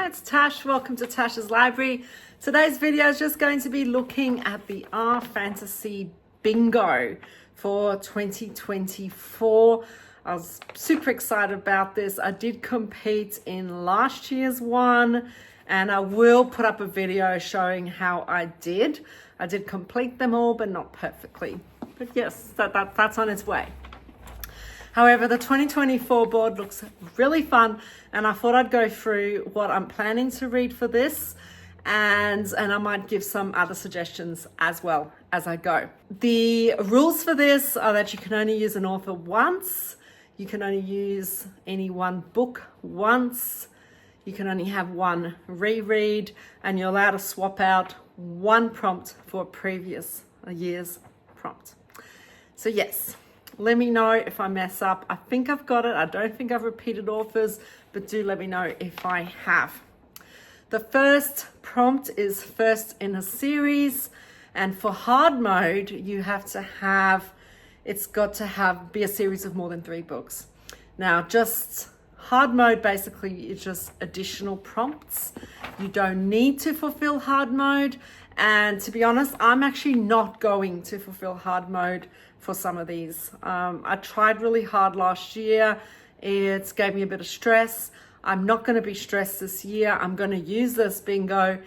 Hi, it's Tash. Welcome to Tash's Library. Today's video is just going to be looking at the R Fantasy Bingo for 2024. I was super excited about this. I did compete in last year's one, and I will put up a video showing how I did. I did complete them all, but not perfectly. But yes, that's on its way. However, the 2024 board looks really fun, and I thought I'd go through what I'm planning to read for this, and I might give some other suggestions as well as I go. The rules for this are that you can only use an author once, you can only use any one book once, you can only have one reread, and you're allowed to swap out one prompt for a previous year's prompt. So yes. Let me know if I mess up. I think I've got it. I don't think I've repeated authors, but do let me know if I have. The first prompt is first in a series, and for hard mode, you have to have, it's got to be a series of more than 3 books. Now, just hard mode basically is just additional prompts. You don't need to fulfill hard mode. And to be honest, I'm actually not going to fulfill hard mode for some of these. I tried really hard last year. It gave me a bit of stress. I'm not going to be stressed this year. I'm going to use this bingo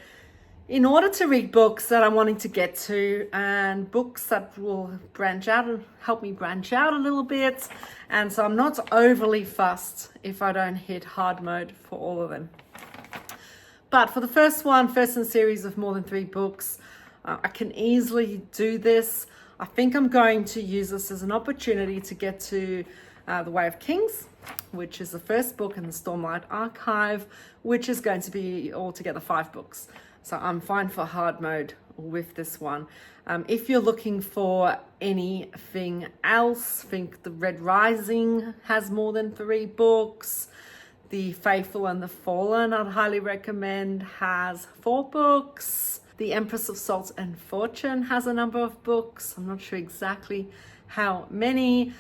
in order to read books that I'm wanting to get to, and books that will branch out and help me branch out a little bit. And so I'm not overly fussed if I don't hit hard mode for all of them. But for the first one, first in a series of more than 3 books, I can easily do this. I think I'm going to use this as an opportunity to get to The Way of Kings, which is the first book in the Stormlight Archive, which is going to be altogether 5 books. So I'm fine for hard mode with this one. If you're looking for anything else, I think The Red Rising has more than 3 books. The Faithful and the Fallen, I'd highly recommend, has 4 books. The Empress of Salt and Fortune has a number of books. I'm not sure exactly how many.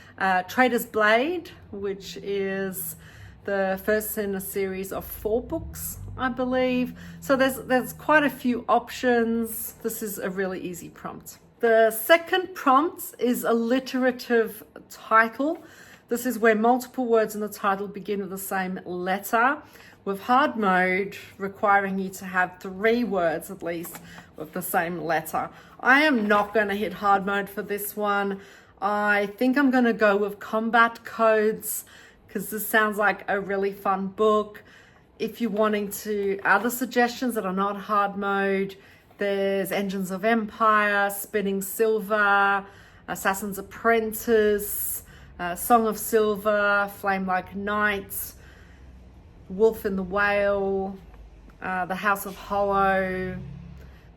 Trader's Blade, which is the first in a series of 4 books, I believe. So there's quite a few options. This is a really easy prompt. The second prompt is alliterative title. This is where multiple words in the title begin with the same letter, with hard mode requiring you to have 3 words at least with the same letter. I am not going to hit hard mode for this one. I think I'm going to go with Combat Codes because this sounds like a really fun book. If you're wanting to other suggestions that are not hard mode, there's Engines of Empire, Spinning Silver, Assassin's Apprentice, Song of Silver, Flame Like Night, Wolf in the Whale, The House of Hollow,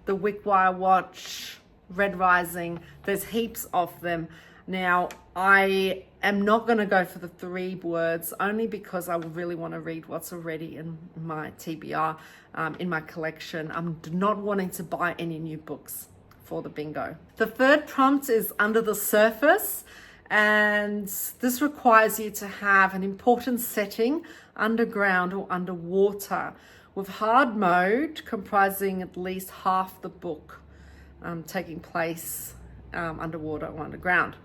The Wickwire Watch, Red Rising. There's heaps of them. Now, I am not going to go for the 3 words, only because I really want to read what's already in my TBR, in my collection. I'm not wanting to buy any new books for the bingo. The third prompt is Under the Surface. And this requires you to have an important setting underground or underwater, with hard mode comprising at least half the book taking place underwater or underground.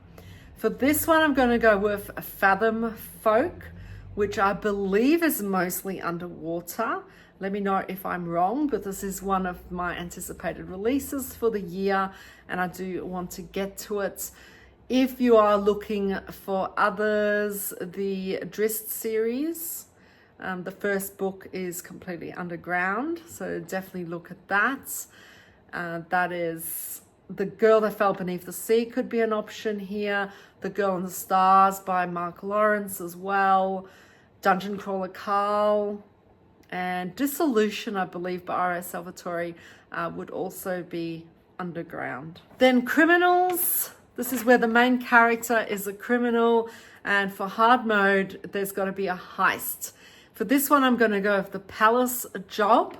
For this one, I'm going to go with Fathom Folk, which I believe is mostly underwater. Let me know if I'm wrong, but this is one of my anticipated releases for the year, and I do want to get to it. If you are looking for others, the Drist series, the first book is completely underground, so definitely look at that. That is The Girl That Fell Beneath the Sea could be an option here. The Girl in the Stars by Mark Lawrence as well. Dungeon Crawler Carl. And Dissolution, I believe, by R.S. Salvatore would also be underground. Then Criminals. This is where the main character is a criminal, and for hard mode, there's got to be a heist. For this one, I'm going to go with The Palace Job,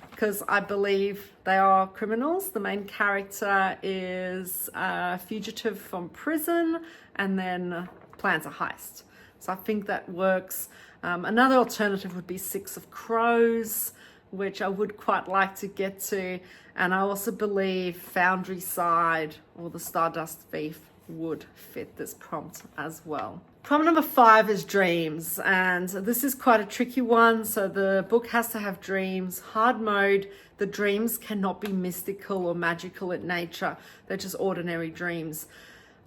because I believe they are criminals. The main character is a fugitive from prison and then plans a heist. So I think that works. Another alternative would be 6 of Crows. which I would quite like to get to. And I also believe Foundry Side or the Stardust Thief would fit this prompt as well. Prompt number 5 is dreams, and this is quite a tricky one. So the book has to have dreams. Hard mode, the dreams cannot be mystical or magical in nature. They're just ordinary dreams.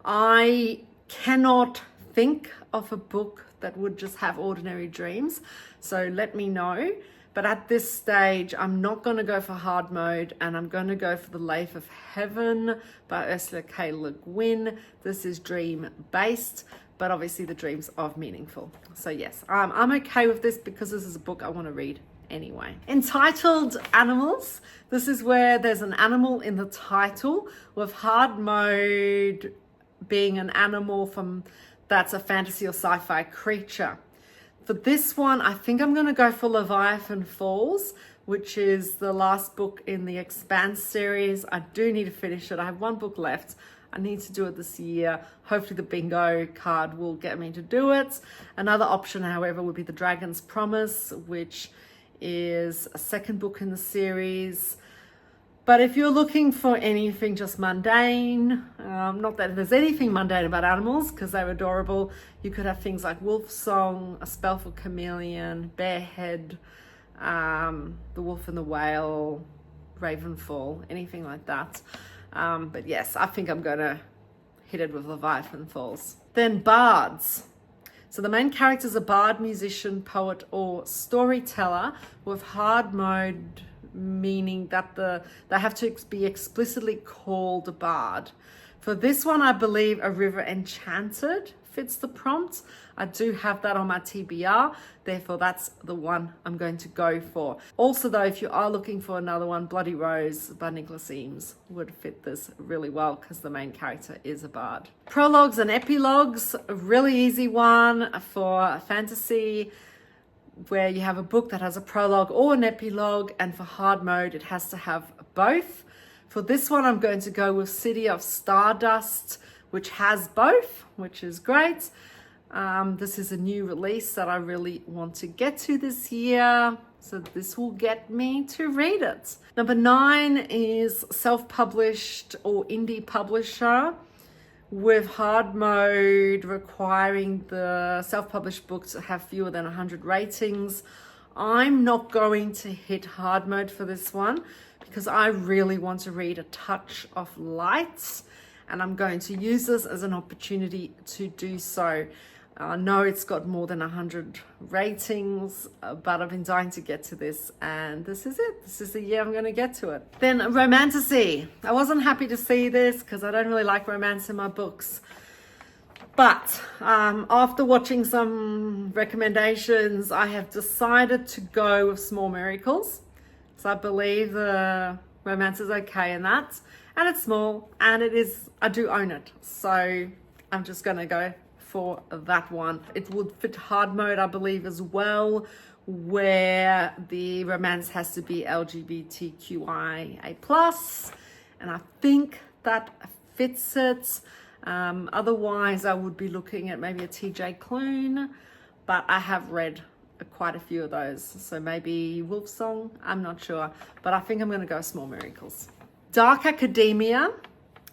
I cannot think of a book that would just have ordinary dreams, so let me know. But at this stage, I'm not going to go for hard mode, and I'm going to go for The Life of Heaven by Ursula K. Le Guin. This is dream based, but obviously the dreams are meaningful. So yes, I'm okay with this because this is a book I want to read anyway. Entitled Animals. This is where there's an animal in the title, with hard mode being an animal that's a fantasy or sci-fi creature. For this one, I think I'm going to go for Leviathan Falls, which is the last book in the Expanse series. I do need to finish it. I have one book left. I need to do it this year. Hopefully the bingo card will get me to do it. Another option, however, would be The Dragon's Promise, which is a second book in the series. But if you're looking for anything just mundane, not that there's anything mundane about animals because they're adorable, you could have things like Wolf Song, A Spell for Chameleon, Bearhead, The Wolf and the Whale, Ravenfall, anything like that. But yes, I think I'm going to hit it with Leviathan Falls. Then bards. So the main character is a bard, musician, poet, or storyteller with hard mode, meaning that they have to be explicitly called a bard. For this one, I believe A River Enchanted fits the prompt. I do have that on my TBR, therefore that's the one I'm going to go for. Also though, if you are looking for another one, Bloody Rose by Nicholas Eames would fit this really well because the main character is a bard. Prologues and epilogues, a really easy one for fantasy, where you have a book that has a prologue or an epilogue, and for hard mode it has to have both. For this one, I'm going to go with City of Stardust, which has both, which is great. This is a new release that I really want to get to this year, so this will get me to read it. Number 9 is self-published or indie publisher, with hard mode requiring the self-published books to have fewer than 100 ratings. I'm not going to hit hard mode for this one because I really want to read A Touch of Light, and I'm going to use this as an opportunity to do so. I know it's got more than 100 ratings, but I've been dying to get to this, and this is it. This is the year I'm going to get to it. Then romantasy. I wasn't happy to see this because I don't really like romance in my books. But after watching some recommendations, I have decided to go with Small Miracles. So I believe the romance is okay in that. And it's small, and I do own it. So I'm just going to go for that one. It would fit hard mode, I believe, as well, where the romance has to be LGBTQIA+, and I think that fits it. Otherwise, I would be looking at maybe a TJ Klune, but I have read quite a few of those, so maybe Wolf Song, I'm not sure, but I think I'm going to go Small Miracles. Dark Academia.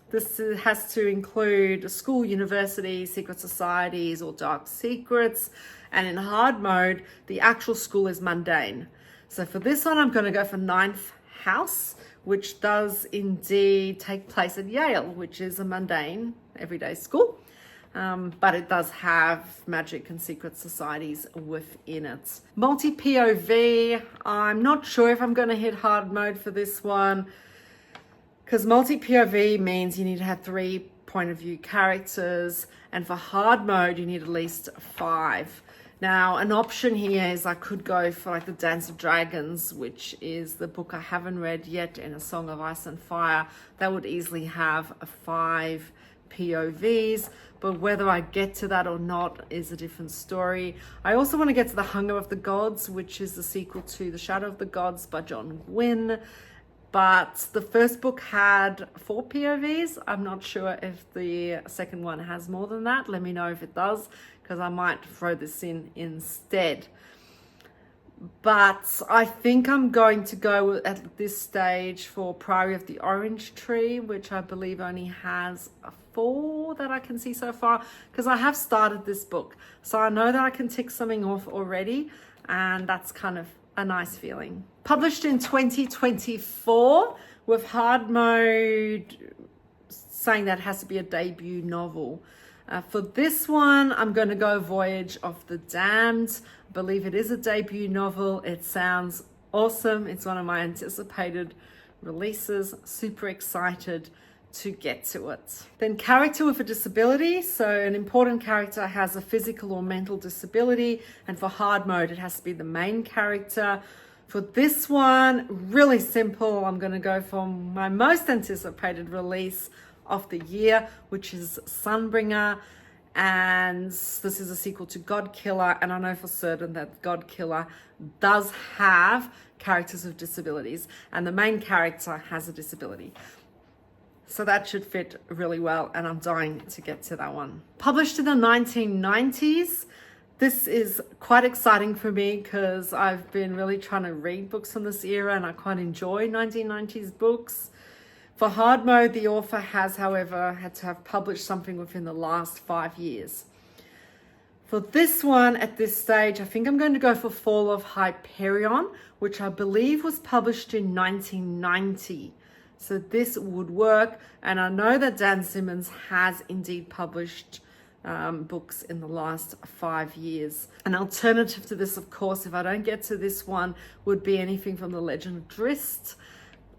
This has to include school, university, secret societies, or dark secrets. And in hard mode, the actual school is mundane. So for this one, I'm going to go for Ninth House, which does indeed take place at Yale, which is a mundane, everyday school. But it does have magic and secret societies within it. Multi-POV. I'm not sure if I'm going to hit hard mode for this one, because multi-POV means you need to have 3 point of view characters, and for hard mode you need at least 5. Now an option here is I could go for like The Dance of Dragons, which is the book I haven't read yet, in A Song of Ice and Fire. That would easily have 5 POVs, but whether I get to that or not is a different story. I also want to get to The Hunger of the Gods, which is the sequel to The Shadow of the Gods by John Gwynne. But the first book had 4 POVs. I'm not sure if the second one has more than that. Let me know if it does, because I might throw this in instead. but I think I'm going to go at this stage for Priory of the Orange Tree, which I believe only has 4 that I can see so far, because I have started this book. So I know that I can tick something off already, and that's kind of a nice feeling. Published in 2024 with hard mode saying that it has to be a debut novel. For this one, I'm going to go Voyage of the Damned. I believe it is a debut novel. It sounds awesome. It's one of my anticipated releases. Super excited to get to it. Then character with a disability. So an important character has a physical or mental disability. And for hard mode, it has to be the main character. For this one, really simple. I'm going to go for my most anticipated release of the year, which is Sunbringer, and this is a sequel to Godkiller, and I know for certain that Godkiller does have characters with disabilities, and the main character has a disability, so that should fit really well, and I'm dying to get to that one. Published in the 1990s. This is quite exciting for me because I've been really trying to read books from this era, and I quite enjoy 1990s books. For hard mode, the author has, however, had to have published something within the last 5 years. For this one, at this stage, I think I'm going to go for Fall of Hyperion, which I believe was published in 1990. So this would work. And I know that Dan Simmons has indeed published books in the last 5 years. An alternative to this, of course, if I don't get to this one, would be anything from the Legend of Drizzt,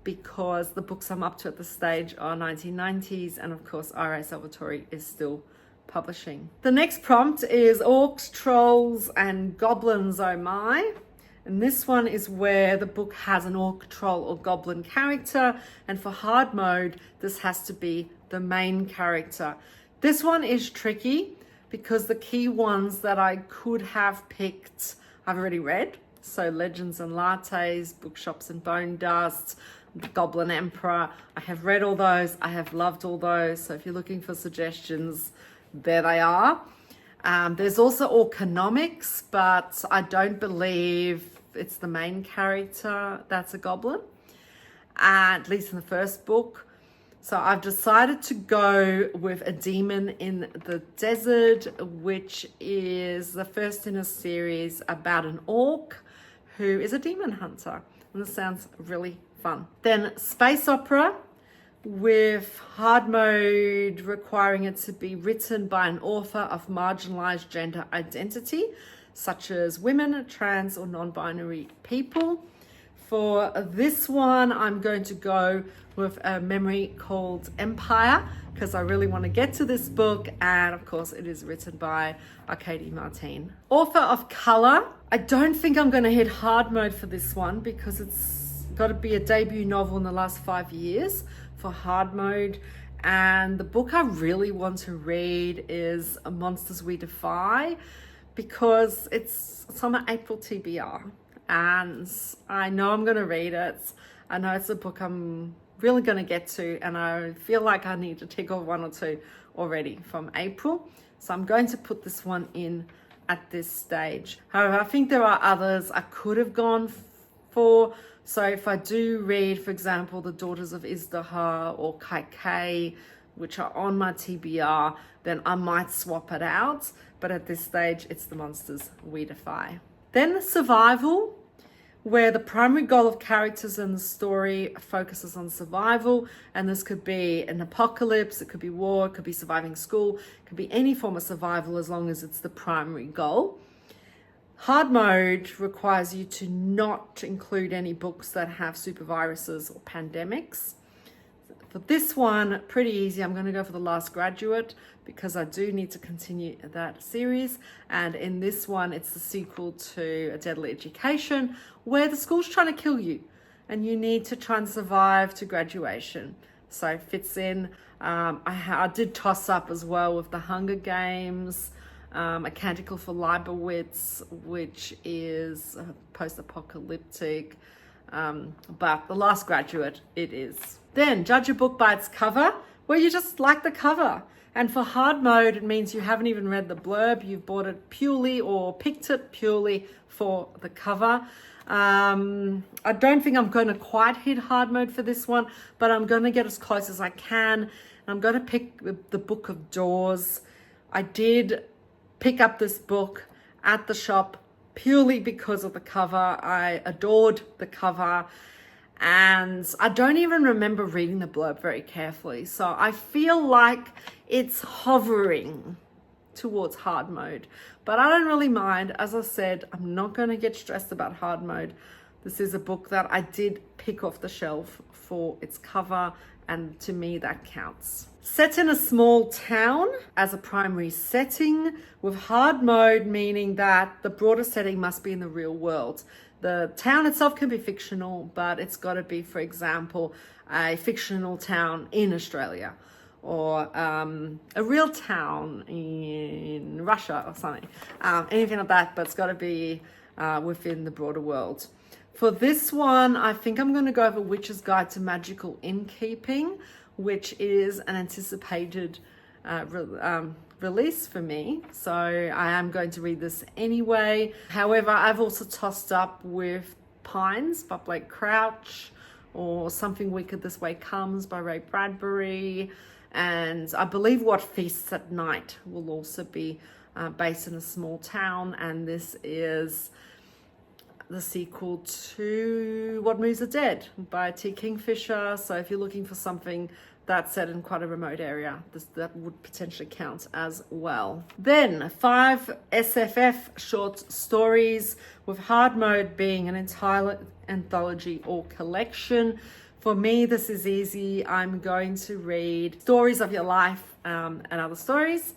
because the books I'm up to at this stage are 1990s, and of course R.A. Salvatore is still publishing. The next prompt is Orcs, Trolls and Goblins, oh my. And this one is where the book has an orc, troll or goblin character, and for hard mode this has to be the main character. This one is tricky because the key ones that I could have picked I've already read. So Legends and Lattes, Bookshops and Bone Dust, Goblin Emperor. I have read all those. I have loved all those. So if you're looking for suggestions, there they are. There's also Orconomics, but I don't believe it's the main character that's a goblin, at least in the first book. So I've decided to go with A Demon in the Desert, which is the first in a series about an orc who is a demon hunter. And this sounds really fun. Then Space Opera, with hard mode requiring it to be written by an author of marginalized gender identity, such as women, trans or non-binary people. For this one, I'm going to go with a memory called Empire, because I really want to get to this book, and of course it is written by Arcady Martin. Author of Color. I don't think I'm going to hit hard mode for this one because it's got to be a debut novel in the last 5 years for hard mode. And the book I really want to read is Monsters We Defy, because it's on my April TBR and I know I'm going to read it. I know it's a book I'm really going to get to, and I feel like I need to tick off 1 or 2 already from April. So I'm going to put this one in at this stage. However, I think there are others I could have gone for. So if I do read, for example, The Daughters of Izdahar or Kaikei, which are on my TBR, then I might swap it out. But at this stage, it's the Monsters We Defy. Then Survival, where the primary goal of characters in the story focuses on survival. And this could be an apocalypse, it could be war, it could be surviving school, it could be any form of survival as long as it's the primary goal. Hard mode requires you to not include any books that have superviruses or pandemics. For this one, pretty easy. I'm going to go for The Last Graduate because I do need to continue that series. And in this one, it's the sequel to A Deadly Education, where the school's trying to kill you and you need to try and survive to graduation. So it fits in. I did toss up as well with The Hunger Games, A Canticle for Leibowitz, which is post-apocalyptic, but The Last Graduate it is. Then judge a book by its cover, where you just like the cover. And for hard mode, it means you haven't even read the blurb. You've bought it purely or picked it purely for the cover. I don't think I'm going to quite hit hard mode for this one, but I'm going to get as close as I can. I'm going to pick the Book of Doors. I did pick up this book at the shop purely because of the cover. I adored the cover. And I don't even remember reading the blurb very carefully. So I feel like it's hovering towards hard mode. But I don't really mind. As I said, I'm not going to get stressed about hard mode. This is a book that I did pick off the shelf for its cover. And to me, that counts. Set in a small town as a primary setting with hard mode, meaning that the broader setting must be in the real world. The town itself can be fictional, but it's got to be, for example, a fictional town in Australia or a real town in Russia or something. Anything like that, but it's got to be within the broader world. For this one, I think I'm going to go over Witch's Guide to Magical Innkeeping, which is an anticipated release for me. So I am going to read this anyway. However, I've also tossed up with Pines by Blake Crouch or Something Wicked This Way Comes by Ray Bradbury. And I believe What Feasts at Night will also be based in a small town. And this is the sequel to What Moves the Dead by T. Kingfisher. So if you're looking for something that's set in quite a remote area, that would potentially count as well. Then 5 SFF short stories, with hard mode being an entire anthology or collection. For me, this is easy. I'm going to read Stories of Your Life and Other Stories.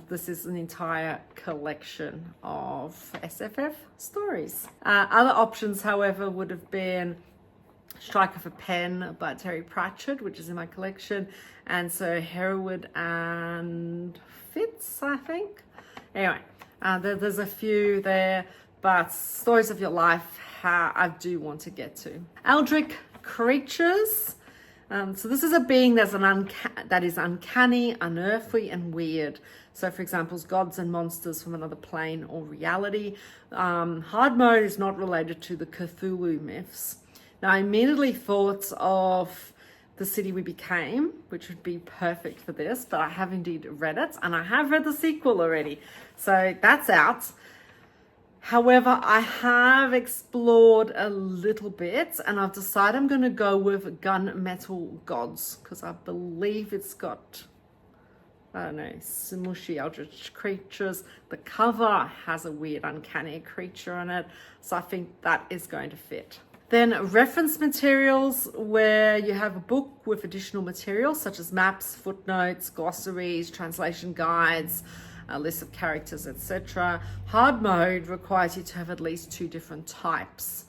This is an entire collection of SFF stories. Other options, however, would have been Strike of a Pen by Terry Pratchett, which is in my collection, and so Hereward and Fitz, I think. Anyway, there's a few there, but Stories of Your Life, I do want to get to. Alric Creatures. So this is a being that is uncanny, unearthly, and weird. So, for example, gods and monsters from another plane or reality. Hard mode is not related to the Cthulhu myths. Now, I immediately thought of The City We Became, which would be perfect for this, but I have indeed read it, and I have read the sequel already. So that's out. However, I have explored a little bit, and I've decided I'm going to go with Gunmetal Gods, because I believe it's got, I don't know, smushy Alric Creatures. The cover has a weird, uncanny creature on it, so I think that is going to fit. Then reference materials, where you have a book with additional materials such as maps, footnotes, glossaries, translation guides, a list of characters, etc. Hard mode requires you to have at least 2 different types.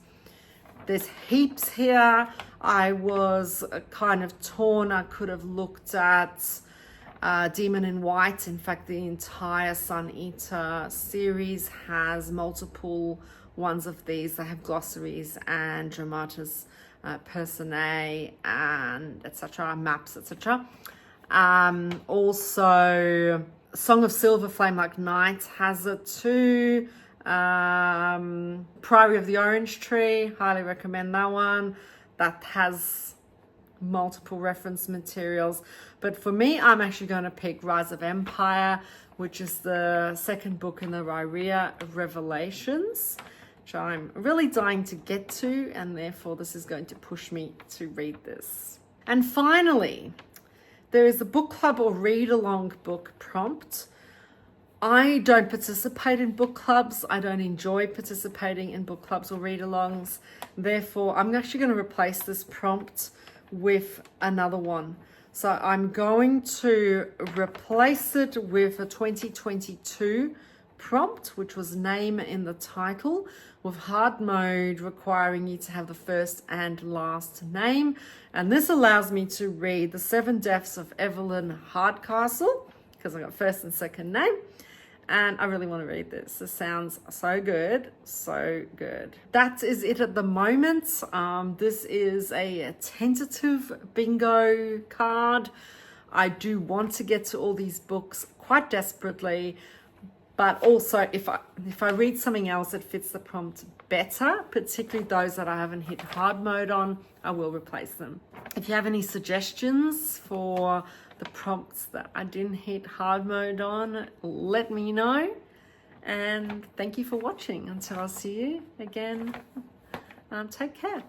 There's heaps here. I was kind of torn. I could have looked at Demon in White. In fact, the entire Sun Eater series has multiple ones of these. They have glossaries and dramatis personae and etc. maps, etc. Also, Song of Silver, Flame Like Night has it too. Priory of the Orange Tree, highly recommend that one. That has multiple reference materials. But for me, I'm actually going to pick Rise of Empire, which is the second book in the Rhyria Revelations, which I'm really dying to get to, and therefore this is going to push me to read this. And finally, there is a book club or read-along book prompt. I don't participate in book clubs. I don't enjoy participating in book clubs or read-alongs. Therefore, I'm actually going to replace this prompt with another one. So I'm going to replace it with a 2022 prompt, which was name in the title, with hard mode requiring you to have the first and last name. And this allows me to read The 7 Deaths of Evelyn Hardcastle, because I got first and second name. And I really want to read this. This sounds so good, so good. That is it at the moment. This is a tentative bingo card. I do want to get to all these books quite desperately, but also if I read something else that fits the prompt better, particularly those that I haven't hit hard mode on, I will replace them. If you have any suggestions for the prompts that I didn't hit hard mode on, let me know. And thank you for watching. Until I see you again, take care.